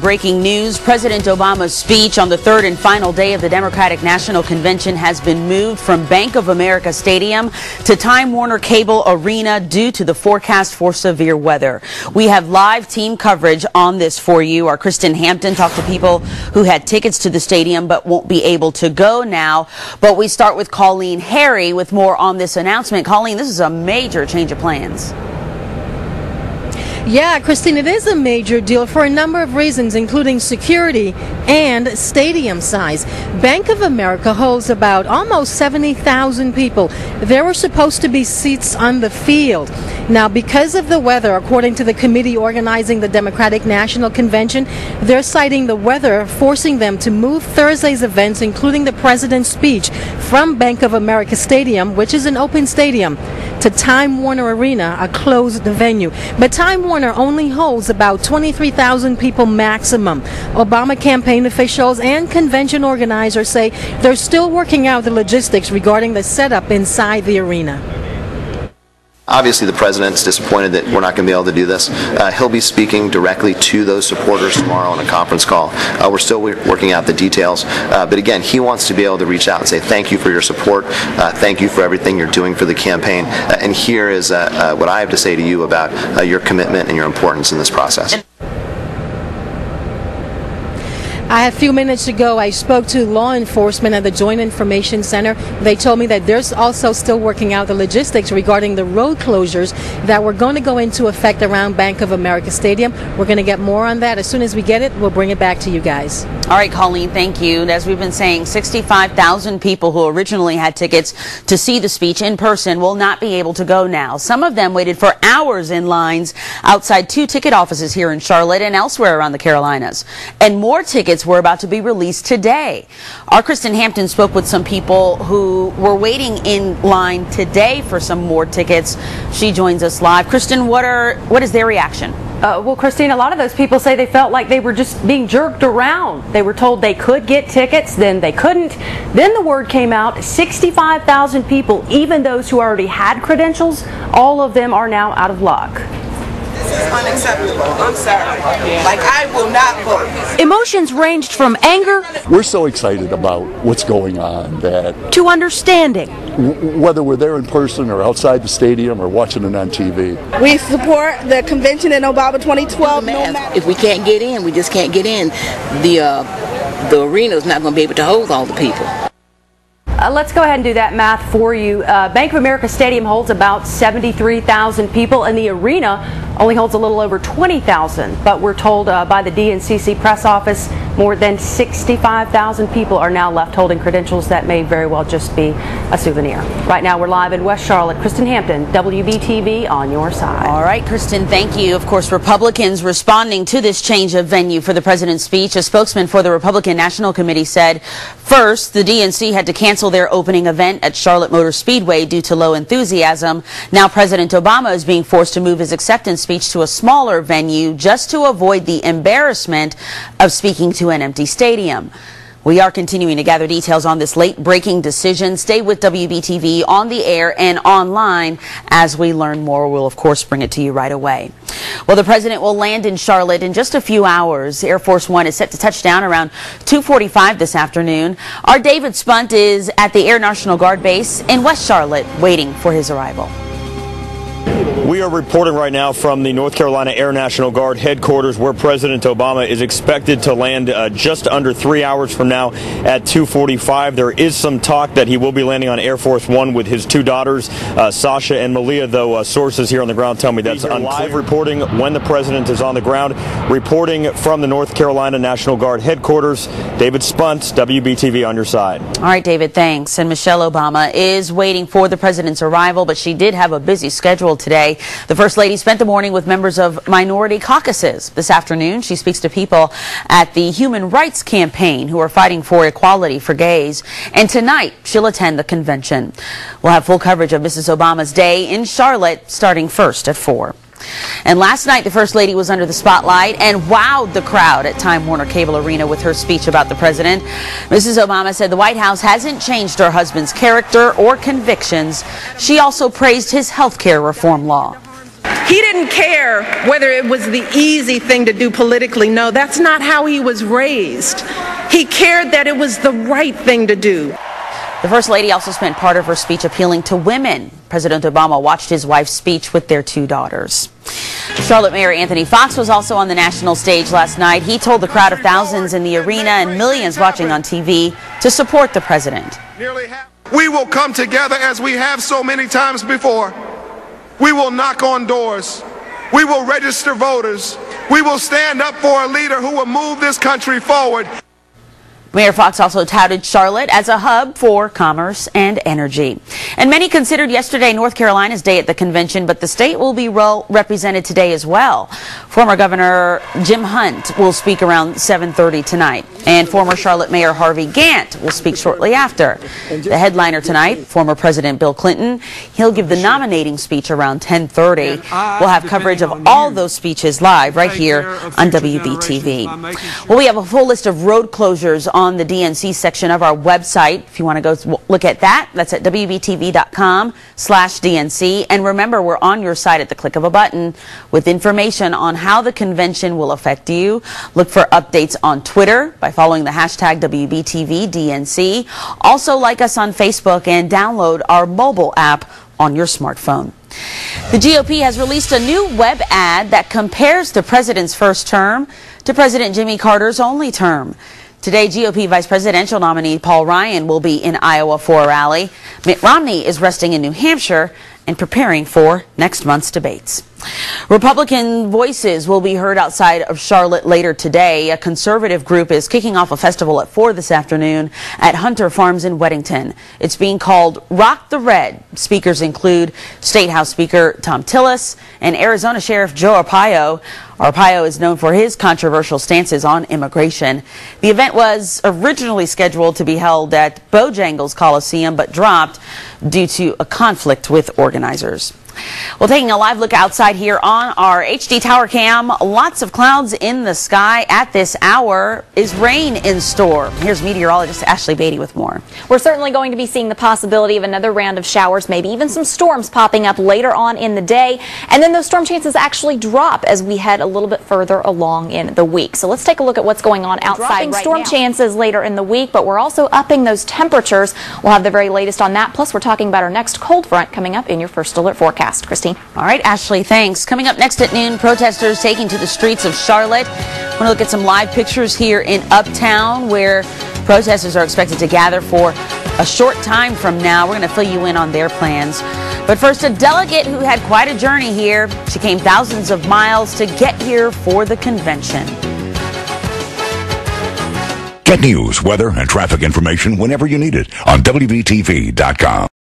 Breaking news, President Obama's speech on the third and final day of the Democratic National Convention has been moved from Bank of America Stadium to Time Warner Cable Arena due to the forecast for severe weather. We have live team coverage on this for you. Our Kristen Hampton talked to people who had tickets to the stadium but won't be able to go now. But we start with Colleen Harry with more on this announcement. Colleen, this is a major change of plans. Yeah, Christine, it is a major deal for a number of reasons, including security and stadium size. Bank of America holds about almost 70,000 people. There were supposed to be seats on the field. Now, because of the weather, according to the committee organizing the Democratic National Convention, they're citing the weather, forcing them to move Thursday's events, including the president's speech, from Bank of America Stadium, which is an open stadium, to Time Warner Arena, a closed venue. But Time Warner only holds about 23,000 people maximum. Obama campaign officials and convention organizers say they're still working out the logistics regarding the setup inside the arena. Obviously, the president's disappointed that we're not going to be able to do this. He'll be speaking directly to those supporters tomorrow on a conference call. We're still working out the details. But again, he wants to be able to reach out and say thank you for your support. Thank you for everything you're doing for the campaign. And here is what I have to say to you about your commitment and your importance in this process. I have a few minutes to go. I spoke to law enforcement at the Joint Information Center. They told me that they're also still working out the logistics regarding the road closures that were going to go into effect around Bank of America Stadium. We're going to get more on that. As soon as we get it, we'll bring it back to you guys. All right, Colleen, thank you. And as we've been saying, 65,000 people who originally had tickets to see the speech in person will not be able to go now. Some of them waited for hours in lines outside 2 ticket offices here in Charlotte and elsewhere around the Carolinas. And more tickets were about to be released today. Our Kristen Hampton spoke with some people who were waiting in line today for some more tickets. She joins us live. Kristen, what is their reaction? Well, Christine, a lot of those people say they felt like they were just being jerked around. They were told they could get tickets, then they couldn't. Then the word came out, 65,000 people, even those who already had credentials, all of them are now out of luck. This is unacceptable. I'm sorry. Like, I will not vote. Emotions ranged from anger. We're so excited about what's going on that to understanding. Whether we're there in person or outside the stadium or watching it on TV. We support the convention in Obama 2012. No matter. If we can't get in, we just can't get in. The arena is not going to be able to hold all the people. Let's go ahead and do that math for you. Bank of America Stadium holds about 73,000 people, and the arena only holds a little over 20,000. But we're told by the DNC press office more than 65,000 people are now left holding credentials that may very well just be a souvenir. Right now we're live in West Charlotte. Kristen Hampton, WBTV on your side. All right, Kristen, thank you. Of course, Republicans responding to this change of venue for the president's speech. A spokesman for the Republican National Committee said, first, the DNC had to cancel their opening event at Charlotte Motor Speedway due to low enthusiasm. Now President Obama is being forced to move his acceptance speech to a smaller venue just to avoid the embarrassment of speaking to an empty stadium. We are continuing to gather details on this late-breaking decision. Stay with WBTV on the air and online as we learn more. We'll, of course, bring it to you right away. Well, the president will land in Charlotte in just a few hours. Air Force One is set to touch down around 2:45 this afternoon. Our David Spunt is at the Air National Guard base in West Charlotte waiting for his arrival. We are reporting right now from the North Carolina Air National Guard headquarters where President Obama is expected to land just under 3 hours from now at 2:45. There is some talk that he will be landing on Air Force One with his 2 daughters, Sasha and Malia, though sources here on the ground tell me that's unclear. Live reporting when the president is on the ground. Reporting from the North Carolina National Guard headquarters, David Spunt, WBTV on your side. All right, David, thanks. And Michelle Obama is waiting for the president's arrival, but she did have a busy schedule today. The First Lady spent the morning with members of minority caucuses. This afternoon, she speaks to people at the Human Rights Campaign who are fighting for equality for gays. And tonight, she'll attend the convention. We'll have full coverage of Mrs. Obama's day in Charlotte starting first at 4. And last night, the First Lady was under the spotlight and wowed the crowd at Time Warner Cable Arena with her speech about the president. Mrs. Obama said the White House hasn't changed her husband's character or convictions. She also praised his health care reform law. He didn't care whether it was the easy thing to do politically. No, that's not how he was raised. He cared that it was the right thing to do. The First Lady also spent part of her speech appealing to women. President Obama watched his wife's speech with their 2 daughters. Charlotte Mayor Anthony Fox was also on the national stage last night. He told the crowd of thousands in the arena and millions watching on TV to support the president. We will come together as we have so many times before. We will knock on doors. We will register voters. We will stand up for a leader who will move this country forward. Mayor Fox also touted Charlotte as a hub for commerce and energy. And many considered yesterday North Carolina's day at the convention, but the state will be well represented today as well. Former Governor Jim Hunt will speak around 7:30 tonight, and former Charlotte Mayor Harvey Gantt will speak shortly after. The headliner tonight, former President Bill Clinton, he'll give the nominating speech around 10:30. We'll have coverage of all those speeches live right here on WBTV. Well, we have a full list of road closures on the DNC section of our website. If you want to go look at that, that's at WBTV.com/DNC. And remember, we're on your site at the click of a button with information on how the convention will affect you. Look for updates on Twitter by following the hashtag WBTVDNC. Also like us on Facebook and download our mobile app on your smartphone. The GOP has released a new web ad that compares the president's first term to President Jimmy Carter's only term. Today, GOP vice presidential nominee Paul Ryan will be in Iowa for a rally. Mitt Romney is resting in New Hampshire and preparing for next month's debates. Republican voices will be heard outside of Charlotte later today. A conservative group is kicking off a festival at 4 this afternoon at Hunter Farms in Weddington. It's being called Rock the Red. Speakers include State House Speaker Tom Tillis and Arizona Sheriff Joe Arpaio. Arpaio is known for his controversial stances on immigration. The event was originally scheduled to be held at Bojangles Coliseum, but dropped due to a conflict with organizers. Well, taking a live look outside here on our HD Tower Cam, lots of clouds in the sky at this hour. Is rain in store? Here's meteorologist Ashley Beatty with more. We're certainly going to be seeing the possibility of another round of showers, maybe even some storms popping up later on in the day. And then those storm chances actually drop as we head a little bit further along in the week. So let's take a look at what's going on outside right storm now. Chances later in the week, but we're also upping those temperatures. We'll have the very latest on that. Plus, we're talking about our next cold front coming up in your first alert forecast. Christine. All right, Ashley, thanks. Coming up next at noon, protesters taking to the streets of Charlotte. I want to look at some live pictures here in Uptown where protesters are expected to gather for a short time from now. We're going to fill you in on their plans. But first, a delegate who had quite a journey here. She came thousands of miles to get here for the convention. Get news, weather, and traffic information whenever you need it on WBTV.com.